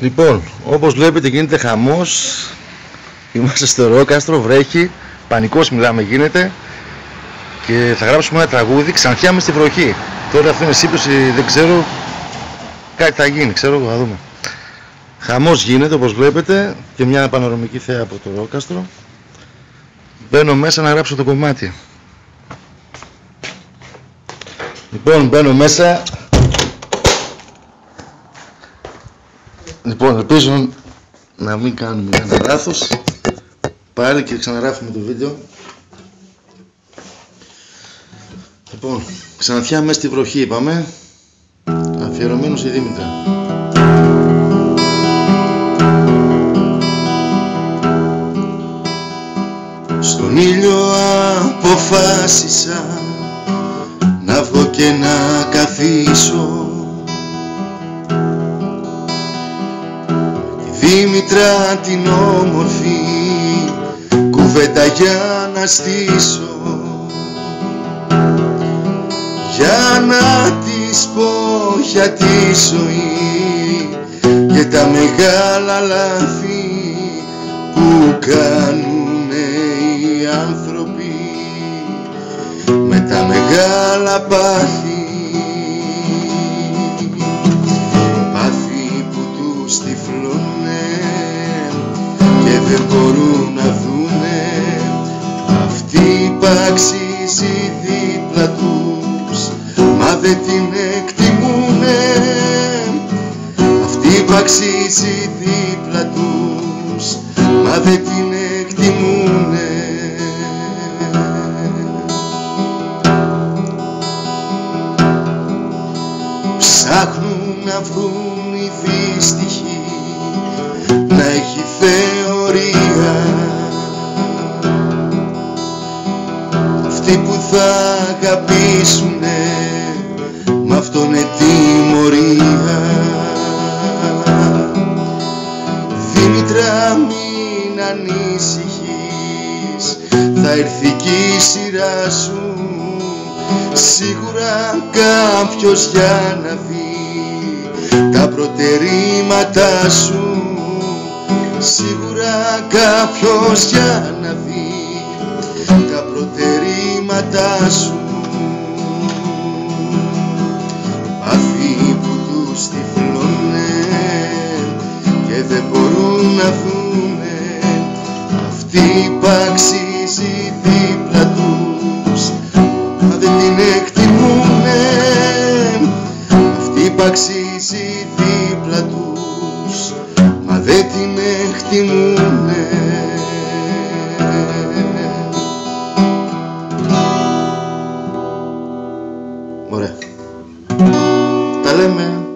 Λοιπόν, όπως βλέπετε γίνεται χαμός. Είμαστε στο Ρόκαστρο, βρέχει, πανικός μιλάμε γίνεται. Και θα γράψουμε ένα τραγούδι, Ξανθιά μες στη βροχή. Τώρα αυτό είναι σύμπτωση, δεν ξέρω. Κάτι θα γίνει, ξέρω, θα δούμε. Χαμός γίνεται όπως βλέπετε και μια πανορομική θέα από το Ρόκαστρο. Μπαίνω μέσα να γράψω το κομμάτι. Λοιπόν, μπαίνω μέσα. Λοιπόν, ελπίζω να μην κάνουμε κανένα λάθος. Πάλι και ξαναγράφουμε το βίντεο. Λοιπόν, Ξανθιά μες στη βροχή είπαμε. Αφιερωμένο στη Δήμητρα. Στον ήλιο αποφάσισα να βγω και να καθίσω. Τη Δήμητρα την όμορφη κουβέντα για να στήσω, για να της πω για τη ζωή και τα μεγάλα λάθη που κάνουνε οι άνθρωποι με τα μεγάλα πάθη, πάθη που τους τυφλώνε και δεν μπορούν να δούνε αυτή που αξίζει δίπλα τους μα δεν την εκτιμούνε, αυτή που αξίζει δίπλα τους μα δεν την εκτιμούνε. Ψάχνουν να βρουν οι δύστιχοι να έχει θεωρία, αυτοί που θα αγαπήσουνε μ' αυτό είναι τιμωρία. Δήμητρα μην ανησυχείς, θα έρθει και η σειρά σου, σίγουρα κάποιος για να δει τα προτερήματά σου, σίγουρα κάποιος για να δει τα προτερήματά σου. Πάθη που τους τυφλώνε και δεν μπορούν να δούνε αυτή που αξίζει δίπλα τους μα δεν την εκτιμούνε, αυτή που αξίζει δίπλα τους μα δεν την εκτιμούνε. Ωραία. Τα λέμε.